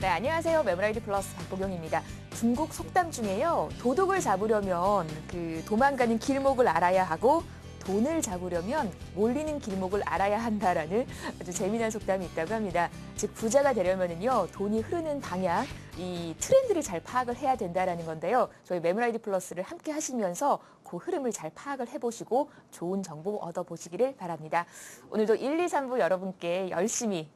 네, 안녕하세요. 메모라이드 플러스 박보경입니다. 중국 속담 중에요. 도둑을 잡으려면 도망가는 길목을 알아야 하고 돈을 잡으려면 몰리는 길목을 알아야 한다라는 아주 재미난 속담이 있다고 합니다. 즉 부자가 되려면은요 돈이 흐르는 방향, 이 트렌드를 잘 파악을 해야 된다라는 건데요. 저희 메모라이드 플러스를 함께 하시면서 그 흐름을 잘 파악을 해보시고 좋은 정보 얻어보시기를 바랍니다. 오늘도 1, 2, 3부 여러분께 열심히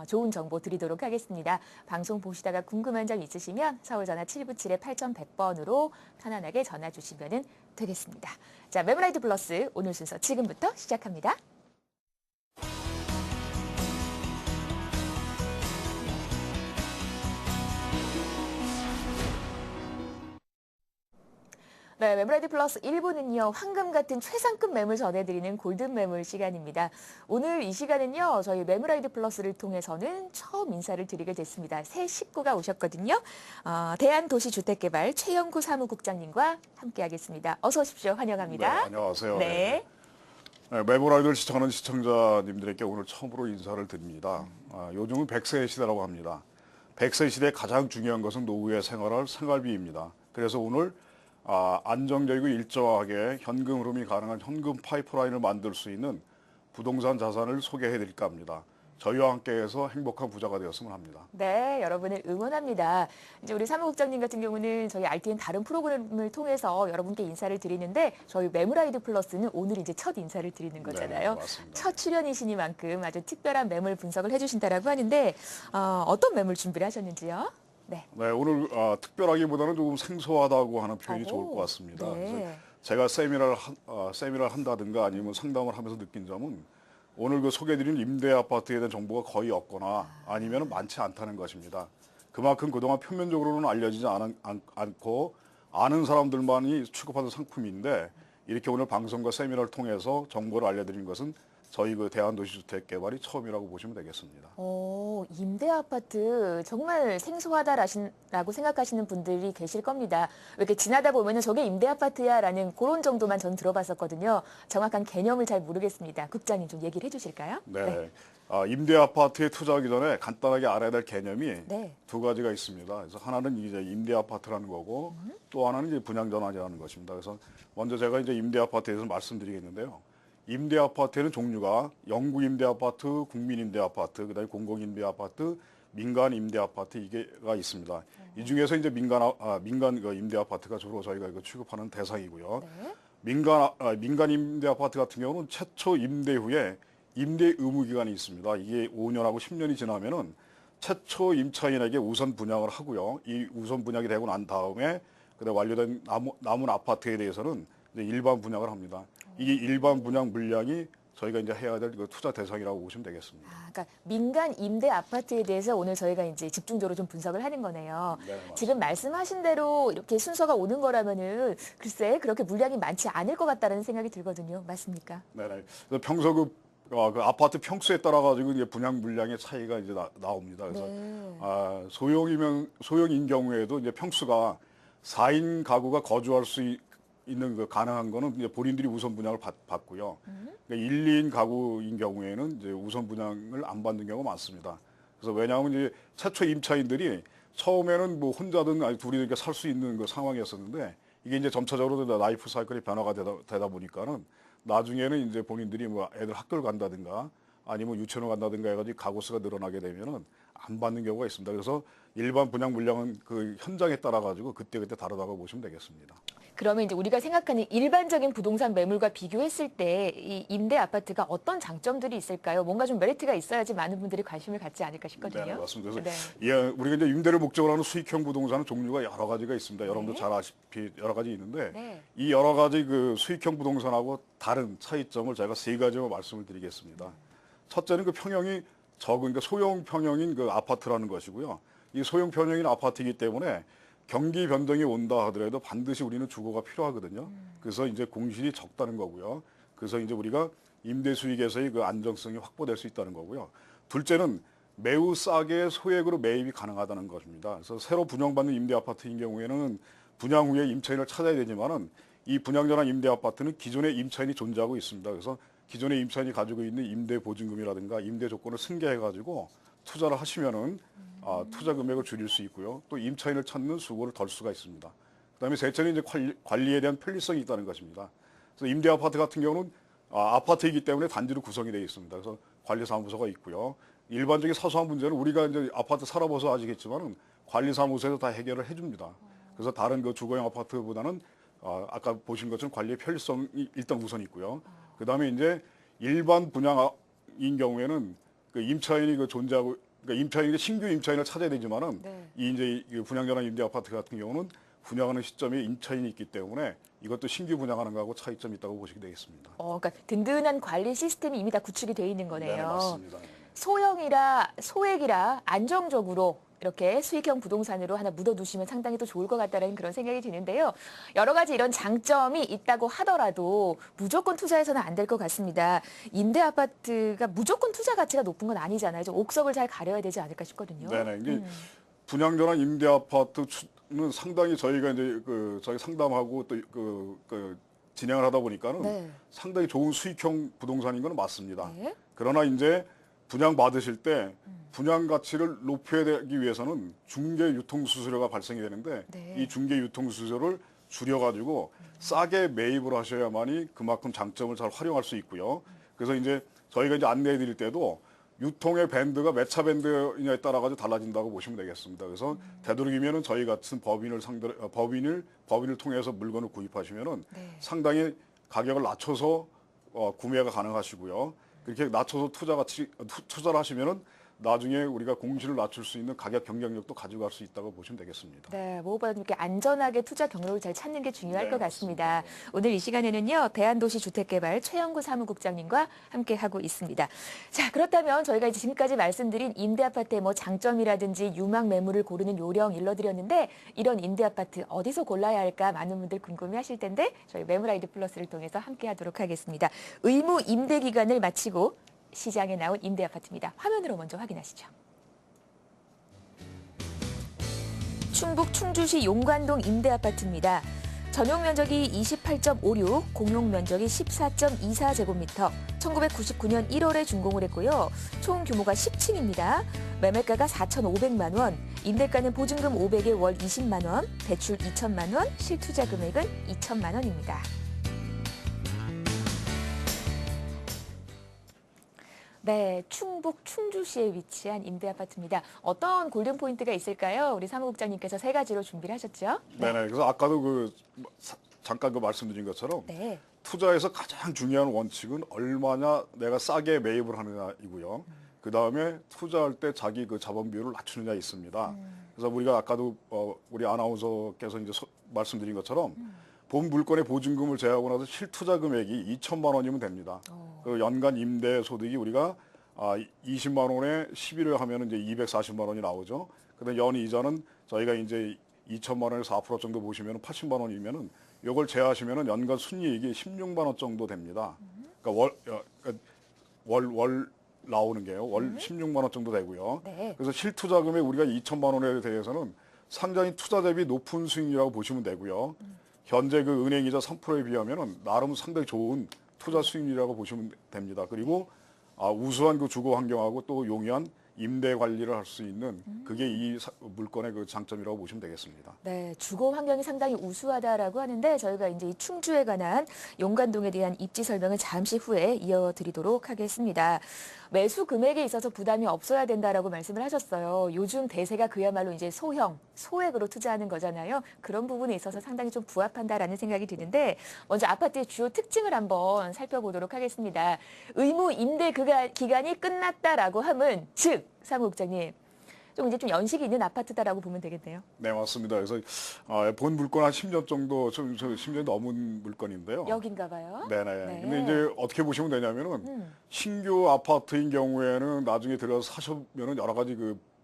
좋은 정보 드리도록 하겠습니다. 방송 보시다가 궁금한 점 있으시면 서울전화 797-8100번으로 편안하게 전화 주시면 되겠습니다. 자, 메모라이드 플러스 오늘 순서 지금부터 시작합니다. 네, 메모라이드 플러스 1부는요. 황금 같은 최상급 매물 전해드리는 골든 매물 시간입니다. 오늘 이 시간은요. 저희 메모라이드 플러스를 통해서는 처음 인사를 드리게 됐습니다. 새 식구가 오셨거든요. 대한도시주택개발 최영구 사무국장님과 함께하겠습니다. 어서 오십시오. 환영합니다. 네, 안녕하세요. 네. 네, 메모라이드를 시청하는 시청자님들에게 오늘 처음으로 인사를 드립니다. 요즘은 100세 시대라고 합니다. 100세 시대에 가장 중요한 것은 노후에 생활할 생활비입니다. 그래서 오늘 안정적이고 일정하게 현금 흐름이 가능한 현금 파이프라인을 만들 수 있는 부동산 자산을 소개해 드릴까 합니다. 저희와 함께해서 행복한 부자가 되었으면 합니다. 네, 여러분을 응원합니다. 이제 우리 사무국장님 같은 경우는 저희 RTN 다른 프로그램을 통해서 여러분께 인사를 드리는데 저희 메모라이드 플러스는 오늘 이제 첫 인사를 드리는 거잖아요. 네, 맞습니다. 첫 출연이시니만큼 아주 특별한 매물 분석을 해주신다라고 하는데 어떤 매물 준비를 하셨는지요? 네. 네, 오늘 특별하기보다는 조금 생소하다고 하는 표현이 좋을 것 같습니다. 네. 그래서 제가 세미나를 한다든가 아니면 상담을 하면서 느낀 점은 오늘 소개해드린 임대 아파트에 대한 정보가 거의 없거나 아니면 많지 않다는 것입니다. 그만큼 그동안 표면적으로는 알려지지 않고 아는 사람들만이 취급하는 상품인데 이렇게 오늘 방송과 세미나를 통해서 정보를 알려드린 것은 저희 대한도시주택개발이 처음이라고 보시면 되겠습니다. 임대 아파트 정말 생소하다라고 생각하시는 분들이 계실 겁니다. 이렇게 지나다 보면은 저게 임대 아파트야라는 그런 정도만 전 들어봤었거든요. 정확한 개념을 잘 모르겠습니다. 국장님 좀 얘기를 해주실까요? 네. 임대 아파트에 투자하기 전에 간단하게 알아야 될 개념이 네. 두 가지가 있습니다. 그래서 하나는 이제 임대 아파트라는 거고 또 하나는 이제 분양 전환이라는 것입니다. 그래서 먼저 제가 이제 임대 아파트에 대해서 말씀드리겠는데요. 임대 아파트에는 종류가 영구 임대 아파트, 국민 임대 아파트, 그다음에 공공 임대 아파트, 민간 임대 아파트 이게가 있습니다. 이 중에서 이제 민간 임대 아파트가 주로 저희가 취급하는 대상이고요. 네. 민간 임대 아파트 같은 경우는 최초 임대 후에 임대 의무 기간이 있습니다. 이게 5년하고 10년이 지나면은 최초 임차인에게 우선 분양을 하고요. 이 우선 분양이 되고 난 다음에 그다음 완료된 남은 아파트에 대해서는 이제 일반 분양을 합니다. 이 일반 분양 물량이 저희가 이제 해야 될 투자 대상이라고 보시면 되겠습니다. 그러니까 민간 임대 아파트에 대해서 오늘 저희가 이제 집중적으로 좀 분석을 하는 거네요. 네, 맞습니다. 지금 말씀하신 대로 이렇게 순서가 오는 거라면은 글쎄 그렇게 물량이 많지 않을 것 같다는 생각이 들거든요. 맞습니까? 네네. 그래서 평소 그 아파트 평수에 따라 가지고 이제 분양 물량의 차이가 이제 나옵니다. 그래서 네. 소형인 경우에도 이제 평수가 4인 가구가 거주할 수 있는 가능한 거는 이제 본인들이 우선 분양을 받고요. 그러니까 1, 2인 가구인 경우에는 이제 우선 분양을 안 받는 경우가 많습니다. 그래서 왜냐하면 이제 최초 임차인들이 처음에는 뭐 혼자든 아니 둘이 이렇게 살 수 있는 상황이었었는데 이게 이제 점차적으로 라이프 사이클이 변화가 되다 보니까는 나중에는 이제 본인들이 뭐 애들 학교를 간다든가 아니면 유치원을 간다든가 해가지고 가구 수가 늘어나게 되면은 안 받는 경우가 있습니다. 그래서 일반 분양 물량은 그 현장에 따라 가지고 그때그때 다르다고 보시면 되겠습니다. 그러면 이제 우리가 생각하는 일반적인 부동산 매물과 비교했을 때 이 임대 아파트가 어떤 장점들이 있을까요? 뭔가 좀 메리트가 있어야지 많은 분들이 관심을 갖지 않을까 싶거든요. 네, 맞습니다. 그래서 네. 우리가 이제 임대를 목적으로 하는 수익형 부동산은 종류가 여러 가지가 있습니다. 네. 여러분도 잘 아시피 여러 가지 있는데 네. 이 여러 가지 수익형 부동산하고 다른 차이점을 제가 세 가지로 말씀을 드리겠습니다. 첫째는 평형이 적은 소형 평형인 아파트라는 것이고요. 이 소형 평형인 아파트이기 때문에 경기 변동이 온다 하더라도 반드시 우리는 주거가 필요하거든요. 그래서 이제 공실이 적다는 거고요. 그래서 이제 우리가 임대 수익에서의 안정성이 확보될 수 있다는 거고요. 둘째는 매우 싸게 소액으로 매입이 가능하다는 것입니다. 그래서 새로 분양받는 임대 아파트인 경우에는 분양 후에 임차인을 찾아야 되지만은 이 분양 전환 임대 아파트는 기존의 임차인이 존재하고 있습니다. 그래서 기존의 임차인이 가지고 있는 임대 보증금이라든가 임대 조건을 승계해 가지고 투자를 하시면은 투자 금액을 줄일 수 있고요. 또 임차인을 찾는 수고를 덜 수가 있습니다. 그다음에 셋째는 이제 관리에 대한 편리성이 있다는 것입니다. 그래서 임대 아파트 같은 경우는 아파트이기 때문에 단지로 구성이 되어 있습니다. 그래서 관리사무소가 있고요. 일반적인 사소한 문제는 우리가 이제 아파트 살아봐서 아시겠지만은 관리사무소에서 다 해결을 해줍니다. 그래서 다른 그 주거용 아파트보다는 아까 보신 것처럼 관리의 편리성이 일단 우선 있고요. 그 다음에 이제 일반 분양인 경우에는 그 임차인이 그 존재하고, 그러니까 임차인이 신규 임차인을 찾아야 되지만은 네. 이 이제 이 분양전환 임대 아파트 같은 경우는 분양하는 시점에 임차인이 있기 때문에 이것도 신규 분양하는 거하고 차이점이 있다고 보시게 되겠습니다. 그러니까 든든한 관리 시스템이 이미 다 구축이 돼 있는 거네요. 네, 맞습니다. 소형이라 소액이라 안정적으로 이렇게 수익형 부동산으로 하나 묻어두시면 상당히 또 좋을 것 같다는 그런 생각이 드는데요. 여러 가지 이런 장점이 있다고 하더라도 무조건 투자해서는 안 될 것 같습니다. 임대 아파트가 무조건 투자 가치가 높은 건 아니잖아요. 좀 옥석을 잘 가려야 되지 않을까 싶거든요. 네네. 이게 분양전환 임대 아파트는 상당히 저희가 이제 저희 상담하고 또 진행을 하다 보니까는 네. 상당히 좋은 수익형 부동산인 건 맞습니다. 네. 그러나 이제 분양 받으실 때 분양 가치를 높여야 되기 위해서는 중개 유통 수수료가 발생이 되는데 네. 이 중개 유통 수수료를 줄여가지고 싸게 매입을 하셔야만이 그만큼 장점을 잘 활용할 수 있고요. 그래서 이제 저희가 이제 안내해 드릴 때도 유통의 밴드가 몇 차 밴드냐에 따라 가지고 달라진다고 보시면 되겠습니다. 그래서 되도록이면은 저희 같은 법인을 통해서 물건을 구입하시면은 네. 상당히 가격을 낮춰서 구매가 가능하시고요. 그렇게 낮춰서 투자를 하시면은 나중에 우리가 공시를 낮출 수 있는 가격 경쟁력도 가져갈 수 있다고 보시면 되겠습니다. 네, 무엇보다 이렇게 안전하게 투자 경로를 잘 찾는 게 중요할 네, 것 같습니다. 오늘 이 시간에는요, 대한도시주택개발 최영구 사무국장님과 함께 하고 있습니다. 자, 그렇다면 저희가 이제 지금까지 말씀드린 임대아파트의 뭐 장점이라든지 유망 매물을 고르는 요령 일러드렸는데 이런 임대아파트 어디서 골라야 할까 많은 분들 궁금해하실 텐데 저희 매물아이드 플러스를 통해서 함께하도록 하겠습니다. 의무 임대 기간을 마치고 시장에 나온 임대아파트입니다. 화면으로 먼저 확인하시죠. 충북 충주시 용관동 임대아파트입니다. 전용 면적이 28.56, 공용 면적이 14.24제곱미터, 1999년 1월에 준공을 했고요. 총 규모가 10층입니다. 매매가가 4,500만 원, 임대가는 보증금 500에 월 20만 원, 대출 2천만 원, 실투자 금액은 2천만 원입니다. 네, 충북 충주시에 위치한 임대아파트입니다. 어떤 골든 포인트가 있을까요? 우리 사무국장님께서 세 가지로 준비를 하셨죠? 네네. 그래서 아까도 잠깐 말씀드린 것처럼 네. 투자에서 가장 중요한 원칙은 얼마나 내가 싸게 매입을 하느냐이고요. 그 다음에 투자할 때 자기 그 자본 비율을 낮추느냐 있습니다. 그래서 우리가 아까도 우리 아나운서께서 이제 말씀드린 것처럼 본 물건의 보증금을 제하고 나서 실투자 금액이 2천만 원이면 됩니다. 그 연간 임대 소득이 우리가 20만 원에 11회 하면 이제 240만 원이 나오죠. 그다음 연 이자는 저희가 이제 2천만 원에서 4% 정도 보시면 80만 원이면은 이걸 제하시면은 연간 순이익이 16만 원 정도 됩니다. 그러니까 월 나오는 게요. 월 16만 원 정도 되고요. 네. 그래서 실투자금에 우리가 2천만 원에 대해서는 상당히 투자 대비 높은 수익이라고 보시면 되고요. 현재 그 은행이자 3%에 비하면은 나름 상당히 좋은 투자 수익이라고 보시면 됩니다. 그리고 우수한 그 주거 환경하고 또 용이한 임대 관리를 할 수 있는 그게 이 물건의 그 장점이라고 보시면 되겠습니다. 네, 주거 환경이 상당히 우수하다라고 하는데 저희가 이제 이 충주에 관한 용관동에 대한 입지 설명을 잠시 후에 이어드리도록 하겠습니다. 매수 금액에 있어서 부담이 없어야 된다라고 말씀을 하셨어요. 요즘 대세가 그야말로 이제 소형, 소액으로 투자하는 거잖아요. 그런 부분에 있어서 상당히 좀 부합한다라는 생각이 드는데 먼저 아파트의 주요 특징을 한번 살펴보도록 하겠습니다. 의무 임대 기간이 끝났다라고 함은 즉 사무국장님, 좀 이제 좀 연식이 있는 아파트다라고 보면 되겠네요. 네, 맞습니다. 그래서 본 물건 한 10년 정도, 10년 넘은 물건인데요. 여긴가 봐요. 네네. 네. 근데 이제 어떻게 보시면 되냐면은 신규 아파트인 경우에는 나중에 들어서 사시면은 여러 가지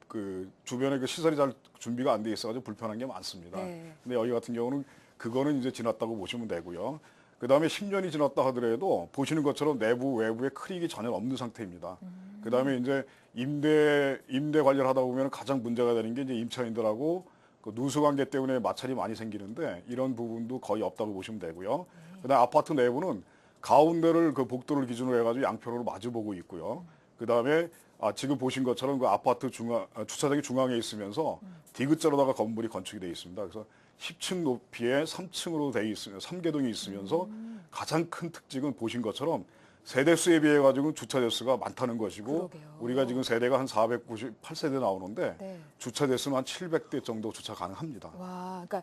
그 주변에 그 시설이 잘 준비가 안 돼 있어가지고 불편한 게 많습니다. 네. 근데 여기 같은 경우는 그거는 이제 지났다고 보시면 되고요. 그 다음에 10년이 지났다 하더라도 보시는 것처럼 내부 외부에 크랙이 전혀 없는 상태입니다. 그 다음에 이제 임대 관리를 하다 보면 가장 문제가 되는 게 이제 임차인들하고 그 누수 관계 때문에 마찰이 많이 생기는데 이런 부분도 거의 없다고 보시면 되고요. 그다음 아파트 내부는 가운데를 그 복도를 기준으로 해가지고 양편으로 마주보고 있고요. 그다음에 지금 보신 것처럼 그 아파트 주차장이 중앙에 있으면서 디귿자로다가 건물이 건축이 되어 있습니다. 그래서 10층 높이에 3층으로 되어 있으면 3개동이 있으면서 가장 큰 특징은 보신 것처럼 세대 수에 비해 가지고 주차 대수가 많다는 것이고 그러게요. 우리가 지금 세대가 한 498세대 나오는데 네. 주차 대수는 한 700대 정도 주차 가능합니다. 와, 그러니까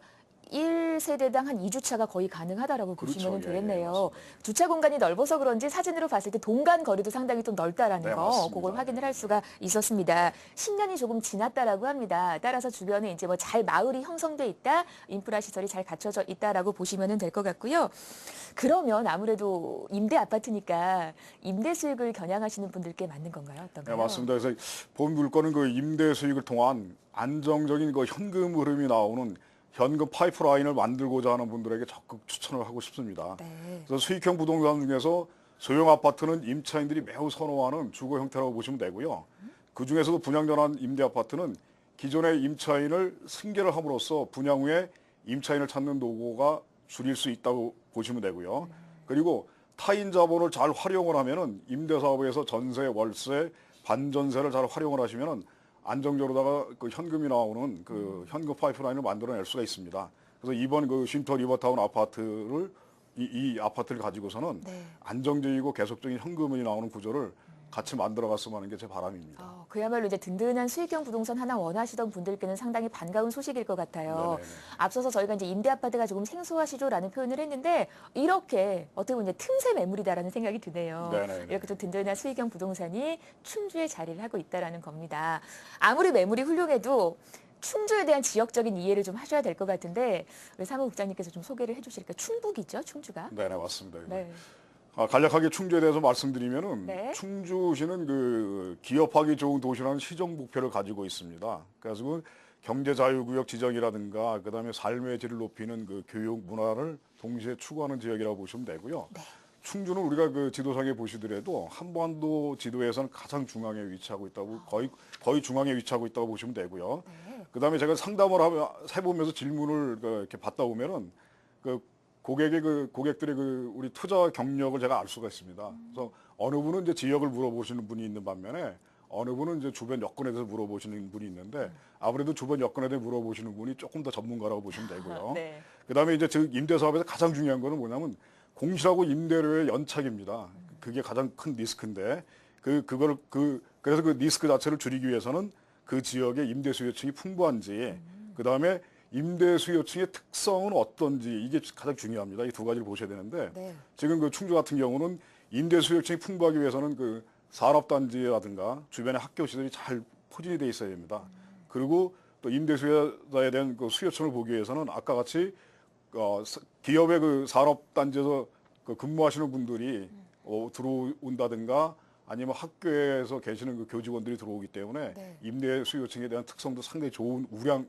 1세대당 한 2주차가 거의 가능하다라고 그렇죠. 보시면 예, 예, 되겠네요. 맞습니다. 주차 공간이 넓어서 그런지 사진으로 봤을 때 동간 거리도 상당히 좀 넓다라는 네, 거, 맞습니다. 그걸 확인을 할 수가 있었습니다. 10년이 조금 지났다라고 합니다. 따라서 주변에 이제 뭐 잘 마을이 형성돼 있다, 인프라 시설이 잘 갖춰져 있다라고 보시면 될 것 같고요. 그러면 아무래도 임대 아파트니까 임대 수익을 겨냥하시는 분들께 맞는 건가요? 어떤가요? 네, 맞습니다. 그래서 본 물건은 그 임대 수익을 통한 안정적인 그 현금 흐름이 나오는 현금 파이프라인을 만들고자 하는 분들에게 적극 추천을 하고 싶습니다. 네. 그래서 수익형 부동산 중에서 소형 아파트는 임차인들이 매우 선호하는 주거 형태라고 보시면 되고요. 그 중에서도 분양전환 임대 아파트는 기존의 임차인을 승계를 함으로써 분양 후에 임차인을 찾는 노고가 줄일 수 있다고 보시면 되고요. 그리고 타인 자본을 잘 활용을 하면은 임대사업에서 전세, 월세, 반전세를 잘 활용을 하시면은 안정적으로다가 그 현금이 나오는 그 현금 파이프라인을 만들어낼 수가 있습니다. 그래서 이번 그 쉼터 리버타운 아파트를 이 아파트를 가지고서는 네. 안정적이고 계속적인 현금이 나오는 구조를 같이 만들어갔으면 하는 게 제 바람입니다. 그야말로 이제 든든한 수익형 부동산 하나 원하시던 분들께는 상당히 반가운 소식일 것 같아요. 네네네. 앞서서 저희가 이제 임대 아파트가 조금 생소하시죠라는 표현을 했는데 이렇게 어떻게 보면 이제 틈새 매물이다라는 생각이 드네요. 네네네. 이렇게 또 든든한 수익형 부동산이 충주에 자리를 하고 있다라는 겁니다. 아무리 매물이 훌륭해도 충주에 대한 지역적인 이해를 좀 하셔야 될 것 같은데 우리 사무국장님께서 좀 소개를 해주실까요? 충북이죠, 충주가? 네네, 맞습니다. 네. 간략하게 충주에 대해서 말씀드리면은 네. 충주시는 그 기업하기 좋은 도시라는 시정 목표를 가지고 있습니다. 그래서 그 경제 자유구역 지정이라든가 그다음에 삶의 질을 높이는 그 교육 문화를 동시에 추구하는 지역이라고 보시면 되고요. 네. 충주는 우리가 그 지도상에 보시더라도 한반도 지도에서는 가장 중앙에 위치하고 있다고 거의 중앙에 위치하고 있다고 보시면 되고요. 네. 그다음에 제가 상담을 해보면서 질문을 이렇게 받다 보면은 그 고객들의 그 우리 투자 경력을 제가 알 수가 있습니다. 그래서 어느 분은 이제 지역을 물어보시는 분이 있는 반면에 어느 분은 이제 주변 여건에 대해서 물어보시는 분이 있는데 아무래도 주변 여건에 대해 물어보시는 분이 조금 더 전문가라고 보시면 되고요. 네. 그다음에 이제 즉 임대 사업에서 가장 중요한 거는 뭐냐면 공실하고 임대료의 연착입니다. 그게 가장 큰 리스크인데 그래서 그 리스크 자체를 줄이기 위해서는 그 지역의 임대 수요층이 풍부한지 그다음에 임대 수요층의 특성은 어떤지 이게 가장 중요합니다. 이 두 가지를 보셔야 되는데 네. 지금 그 충주 같은 경우는 임대 수요층이 풍부하기 위해서는 그 산업단지라든가 주변에 학교 시설이 잘 포진이 돼 있어야 됩니다. 그리고 또 임대 수요자에 대한 그 수요층을 보기 위해서는 아까 같이 기업의 그 산업단지에서 그 근무하시는 분들이 들어온다든가 아니면 학교에서 계시는 그 교직원들이 들어오기 때문에 네. 임대 수요층에 대한 특성도 상당히 좋은 우량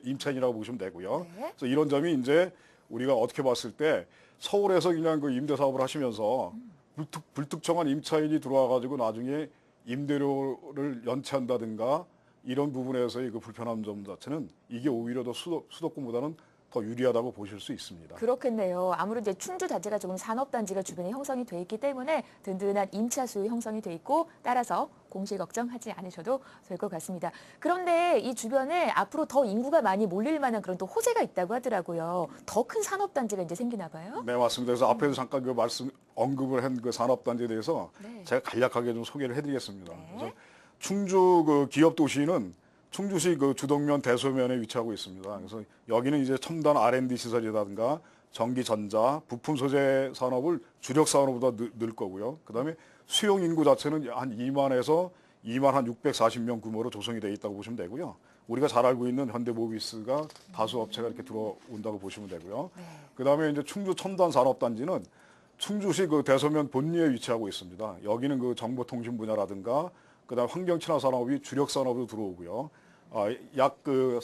임차인이라고 보시면 되고요. 네. 그래서 이런 점이 이제 우리가 어떻게 봤을 때 서울에서 그냥 그 임대 사업을 하시면서 불특정한 임차인이 들어와 가지고 나중에 임대료를 연체한다든가 이런 부분에서의 그 불편한 점 자체는 이게 오히려 더 수도권보다는 더 유리하다고 보실 수 있습니다. 그렇겠네요. 아무래도 이제 충주 자체가 조금 산업단지가 주변에 형성이 돼 있기 때문에 든든한 임차 수요 형성이 돼 있고 따라서 공실 걱정하지 않으셔도 될 것 같습니다. 그런데 이 주변에 앞으로 더 인구가 많이 몰릴 만한 그런 또 호재가 있다고 하더라고요. 더 큰 산업단지가 이제 생기나 봐요. 네, 맞습니다. 그래서 앞에서 잠깐 그 언급을 한 그 산업단지에 대해서 네. 제가 간략하게 좀 소개를 해드리겠습니다. 네. 그래서 충주 그 기업 도시는 충주시 그 주덕면 대소면에 위치하고 있습니다. 그래서 여기는 이제 첨단 R&D 시설이라든가 전기 전자, 부품 소재 산업을 주력 산업보다 늘 거고요. 그다음에 수용 인구 자체는 한 2만에서 2만 한 640명 규모로 조성이 되어 있다고 보시면 되고요. 우리가 잘 알고 있는 현대모비스가 다수 업체가 이렇게 들어온다고 보시면 되고요. 네. 그다음에 이제 충주 첨단 산업단지는 충주시 그 대소면 본리에 위치하고 있습니다. 여기는 그 정보통신 분야라든가 그다음 환경 친화 산업이 주력 산업으로 들어오고요. 약 그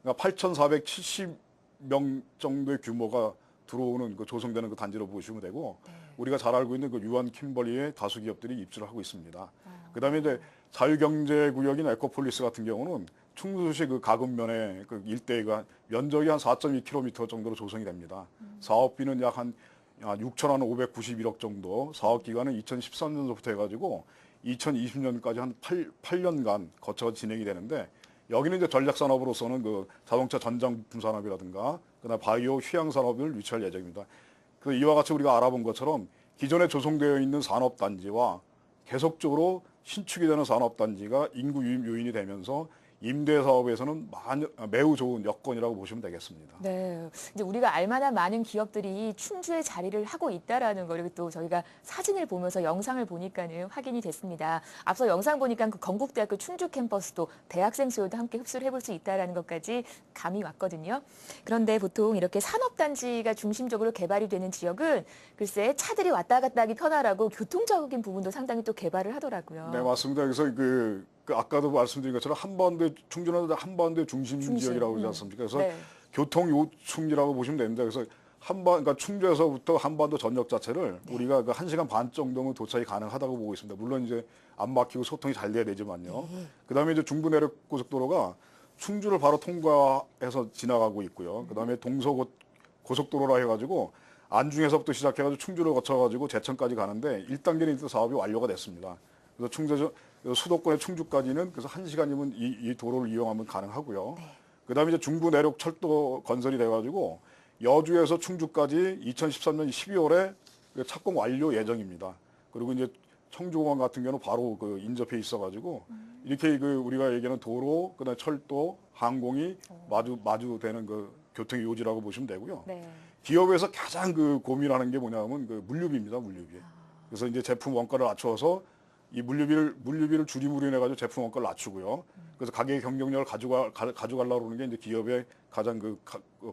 8,470명 정도의 규모가 들어오는 그 조성되는 그 단지로 보시면 되고 네. 우리가 잘 알고 있는 그 유한 킴벌리의 다수 기업들이 입주를 하고 있습니다. 그다음에 이제 자유경제구역인 에코폴리스 같은 경우는 충주시 그 가금면에 그 일대가 면적이 한 4.2km 정도로 조성이 됩니다. 사업비는 약 한 6,591억 정도, 사업 기간은 2013년부터 해가지고 2020년까지 한 8년간 거쳐서 진행이 되는데, 여기는 이제 전략 산업으로서는 그 자동차 전장 부품 산업이라든가 그다음 바이오 휴양 산업을 유치할 예정입니다. 그 이와 같이 우리가 알아본 것처럼 기존에 조성되어 있는 산업 단지와 계속적으로 신축이 되는 산업 단지가 인구 유입 요인이 되면서 임대 사업에서는 매우 좋은 여건이라고 보시면 되겠습니다. 네, 이제 우리가 알만한 많은 기업들이 충주에 자리를 하고 있다라는 걸 또 저희가 사진을 보면서 영상을 보니까는 확인이 됐습니다. 앞서 영상 보니까 그 건국대학교 충주 캠퍼스도 대학생 수요도 함께 흡수를 해볼 수 있다라는 것까지 감이 왔거든요. 그런데 보통 이렇게 산업단지가 중심적으로 개발이 되는 지역은 글쎄 차들이 왔다 갔다 하기 편하라고 교통적인 부분도 상당히 또 개발을 하더라고요. 네, 맞습니다. 그래서 그 아까도 말씀드린 것처럼 충주는 한반도의 중심 지역이라고 그러지 않습니까? 그래서 네. 교통 요충지라고 보시면 됩니다. 그래서 그러니까 충주에서부터 한반도 전역 자체를 우리가 그 1시간 반 정도면 도착이 가능하다고 보고 있습니다. 물론 이제 안 막히고 소통이 잘 돼야 되지만요. 그다음에 이제 중부 내륙 고속도로가 충주를 바로 통과해서 지나가고 있고요. 그다음에 동서 고속도로라 해가지고 안중에서부터 시작해가지고 충주를 거쳐가지고 제천까지 가는데 1단계 리니트 사업이 완료가 됐습니다. 그래서 수도권의 충주까지는 그래서 1시간이면 이 도로를 이용하면 가능하고요. 그다음에 이제 중부 내륙 철도 건설이 돼가지고 여주에서 충주까지 2013년 12월에 착공 완료 예정입니다. 그리고 이제 청주공항 같은 경우는 바로 그 인접해 있어가지고 이렇게 그 우리가 얘기하는 도로, 그다음에 철도, 항공이 마주되는 그 교통의 요지라고 보시면 되고요. 네. 기업에서 가장 그 고민하는 게 뭐냐면 그 물류비입니다, 물류비. 그래서 이제 제품 원가를 낮춰서 이 물류비를 줄임으로 인해 가지고 제품 원가를 낮추고요. 그래서 가계 경쟁력을 가져가려고 하는 게 이제 기업의 가장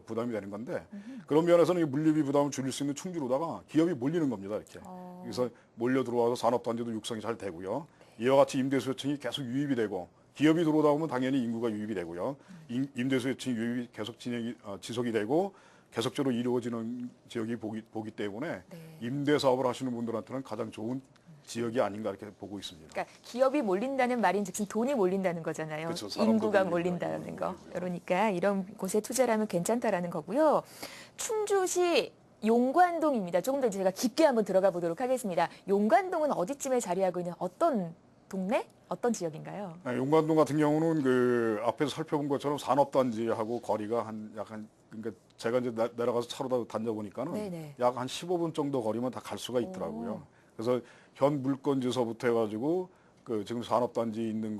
부담이 되는 건데, 그런 면에서는 이 물류비 부담을 줄일 수 있는 충주로다가 기업이 몰리는 겁니다, 이렇게. 그래서 몰려 들어와서 산업단지도 육성이 잘 되고요. 이와 같이 임대수요층이 계속 유입이 되고, 기업이 들어오다 보면 당연히 인구가 유입이 되고요. 임대수요층 유입이 계속 지속이 되고 계속적으로 이루어지는 지역이 보기 때문에 임대 사업을 하시는 분들한테는 가장 좋은 지역이 아닌가 이렇게 보고 있습니다. 그러니까 기업이 몰린다는 말인즉슨 돈이 몰린다는 거잖아요. 그렇죠. 사람도 인구가 몰리고, 몰린다는 거. 몰리고요. 그러니까 이런 곳에 투자를 하면 괜찮다라는 거고요. 충주시 용관동입니다. 조금 더 제가 깊게 한번 들어가 보도록 하겠습니다. 용관동은 어디쯤에 자리하고 있는 어떤 동네? 어떤 지역인가요? 네, 용관동 같은 경우는 그 앞에서 살펴본 것처럼 산업단지하고 거리가 그러니까 제가 이제 내려가서 차로 다녀 보니까는 네네. 약 한 15분 정도 거리면 다 갈 수가 있더라고요. 그래서 현 물건지서부터 해가지고 그 지금 산업단지 있는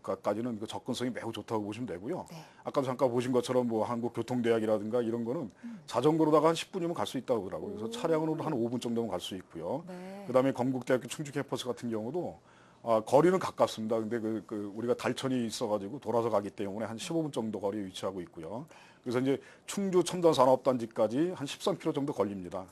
것까지는 그 접근성이 매우 좋다고 보시면 되고요. 네. 아까도 잠깐 보신 것처럼 뭐 한국교통대학이라든가 이런 거는 자전거로다가 한 10분이면 갈 수 있다고 그러더라고요. 그래서 차량으로 한 5분 정도면 갈 수 있고요. 네. 그다음에 건국대학교 충주 캠퍼스 같은 경우도 거리는 가깝습니다. 근데 우리가 달천이 있어가지고 돌아서 가기 때문에 한 15분 정도 거리에 위치하고 있고요. 그래서 이제 충주 첨단 산업단지까지 한 13km 정도 걸립니다.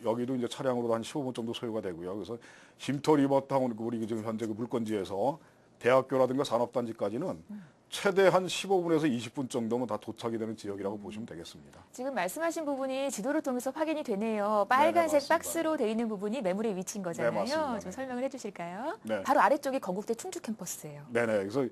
여기도 이제 차량으로 한 15분 정도 소요가 되고요. 그래서 쉼터 리버타운 우리 지금 현재 그 물건지에서 대학교라든가 산업단지까지는 최대 한 15분에서 20분 정도면 다 도착이 되는 지역이라고 보시면 되겠습니다. 지금 말씀하신 부분이 지도를 통해서 확인이 되네요. 빨간색 맞습니다. 박스로 돼 있는 부분이 매물의 위치인 거잖아요. 맞습니다. 좀 설명을 해주실까요? 네. 바로 아래쪽이 건국대 충주 캠퍼스예요. 네네. 그래서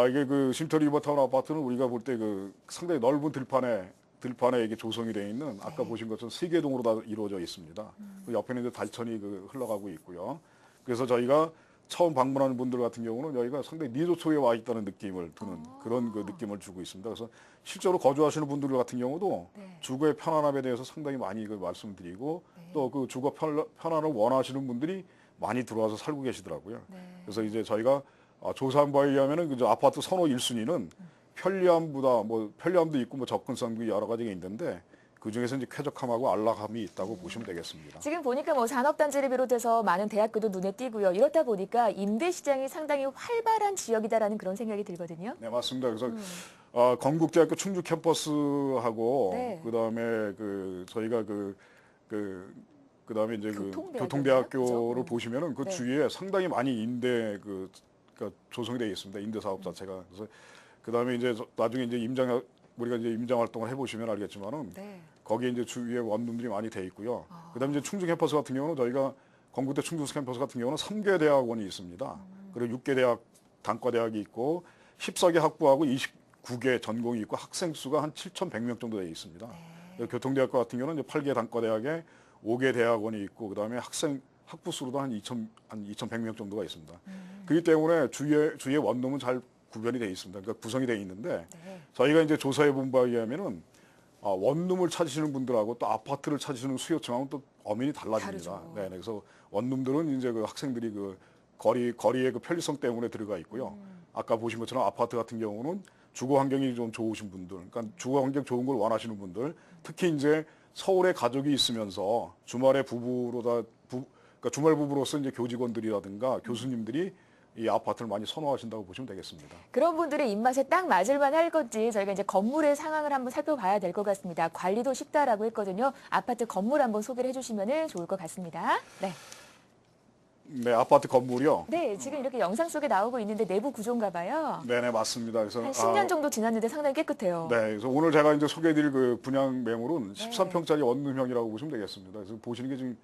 이게 그 쉼터 리버타운 아파트는 우리가 볼 때 그 상당히 넓은 들판에 이게 조성이 되어 있는 아까 보신 것처럼 3개 동으로 다 이루어져 있습니다. 그 옆에는 이제 달천이 흘러가고 있고요. 그래서 저희가 처음 방문하는 분들 같은 경우는 여기가 상당히 리조트에 와 있다는 느낌을 드는 그런 그 느낌을 주고 있습니다. 그래서 실제로 거주하시는 분들 같은 경우도 주거의 편안함에 대해서 상당히 많이 말씀드리고 또 그 주거 편안을 원하시는 분들이 많이 들어와서 살고 계시더라고요. 그래서 이제 저희가 조사한 바에 의하면은 그 아파트 선호 1순위는 편리함보다 편리함도 있고 접근성도 여러 가지가 있는데 그 중에서 이제 쾌적함하고 안락함이 있다고 보시면 되겠습니다. 지금 보니까 산업단지를 비롯해서 많은 대학교도 눈에 띄고요. 이렇다 보니까 임대 시장이 상당히 활발한 지역이다라는 그런 생각이 들거든요. 네, 맞습니다. 그래서 건국대학교 충주 캠퍼스하고 그다음에 저희가 그다음에 이제 교통대학교를 보시면은 그 주위에 상당히 많이 임대 그러니까 조성이 되어 있습니다. 임대 사업 자체가. 그래서 그다음에 이제 나중에 이제 우리가 이제 임장 활동을 해보시면 알겠지만은 거기에 이제 주위에 원룸들이 많이 돼 있고요. 그다음에 이제 충주 캠퍼스 같은 경우는 저희가 건국대 충주 캠퍼스 같은 경우는 3개 대학원이 있습니다. 그리고 6개 대학 단과대학이 있고 14개 학부하고 29개 전공이 있고 학생 수가 한 7,100명 정도 되어 있습니다. 교통대학교 같은 경우는 이제 8개 단과대학에 5개 대학원이 있고 그다음에 학부 수로도 한 2,100명 정도가 있습니다. 그렇기 때문에 주위에 원룸은 잘 구별이 되어 있습니다. 그러니까 구성이 되어 있는데 네. 저희가 이제 조사해 본 바에 의하면은 원룸을 찾으시는 분들하고 또 아파트를 찾으시는 수요층하고는 또 엄연히 달라집니다. 다르죠. 네, 그래서 원룸들은 이제 그 학생들이 그 거리의 그 편리성 때문에 들어가 있고요. 아까 보신 것처럼 아파트 같은 경우는 주거 환경이 좀 좋으신 분들, 그러니까 주거 환경 좋은 걸 원하시는 분들, 특히 이제 서울에 가족이 있으면서 주말에 그러니까 주말 부부로서 이제 교직원들이라든가 교수님들이 이 아파트를 많이 선호하신다고 보시면 되겠습니다. 그런 분들의 입맛에 딱 맞을 만할 건지 저희가 이제 건물의 상황을 한번 살펴봐야 될 것 같습니다. 관리도 쉽다라고 했거든요. 아파트 건물 한번 소개를 해주시면 좋을 것 같습니다. 네. 네, 아파트 건물이요. 네, 지금 이렇게 영상 속에 나오고 있는데 내부 구조인가 봐요. 네네, 맞습니다. 그래서 한 10년 정도 지났는데 상당히 깨끗해요. 네, 그래서 오늘 제가 이제 소개해드릴 그 분양 매물은 13평짜리 원룸형이라고 보시면 되겠습니다. 그래서 보시는 게 지금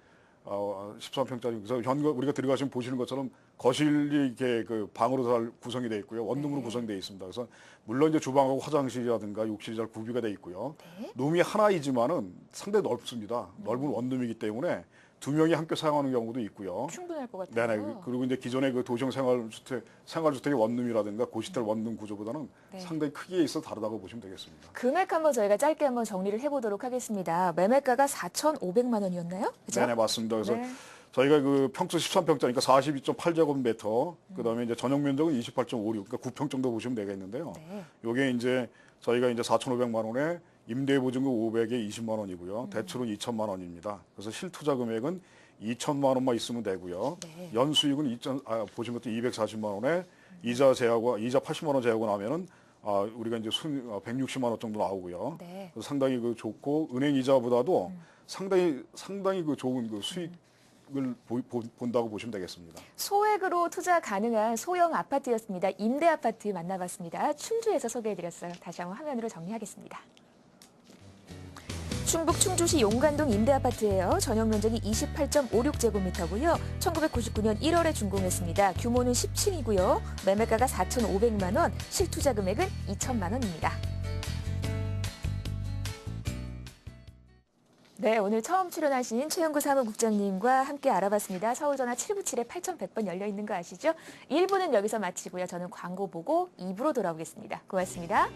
13평짜리 그래서 우리가 들어가시면 보시는 것처럼 거실이 이렇게 그 방으로 잘 구성이 되어 있고요, 원룸으로 구성되어 있습니다. 그래서 물론 이제 주방하고 화장실이라든가 욕실이 잘 구비가 되어 있고요. 룸이 하나이지만은 상당히 넓습니다. 넓은 원룸이기 때문에 2명이 함께 사용하는 경우도 있고요. 충분할 것 같아요. 네네. 그리고 이제 기존의 그 도시형 생활주택의 원룸이라든가 고시텔 원룸 구조보다는 상당히 크기에 있어 다르다고 보시면 되겠습니다. 금액 한번 저희가 짧게 한번 정리를 해보도록 하겠습니다. 매매가가 4,500만 원이었나요? 그죠? 네네, 맞습니다. 그래서 네. 저희가 그 평수 13평짜리니까 42.8제곱미터, 그다음에 이제 전용 면적은 28.56, 그러니까 9평 정도 보시면 되겠는데요. 네. 요게 이제 저희가 이제 4,500만 원에 임대보증금 500에 20만 원이고요. 대출은 2천만 원입니다. 그래서 실투자 금액은 2천만 원만 있으면 되고요. 네. 연수익은 보신 것도 240만 원에 이자 80만 원 제하고 나면은 우리가 이제 160만 원 정도 나오고요. 네. 그래서 상당히 그 좋고 은행 이자보다도 상당히 그 좋은 그 수익을 본다고 보시면 되겠습니다. 소액으로 투자 가능한 소형 아파트였습니다. 임대 아파트 만나봤습니다. 충주에서 소개해드렸어요. 다시 한번 화면으로 정리하겠습니다. 충북 충주시 용관동 임대아파트예요. 전용 면적이 28.56제곱미터고요. 1999년 1월에 준공했습니다. 규모는 10층이고요. 매매가가 4,500만 원, 실투자 금액은 2천만 원입니다. 네, 오늘 처음 출연하신 최영구 사무국장님과 함께 알아봤습니다. 서울전화 797-8100번 열려 있는 거 아시죠? 1부는 여기서 마치고요. 저는 광고 보고 2부로 돌아오겠습니다. 고맙습니다.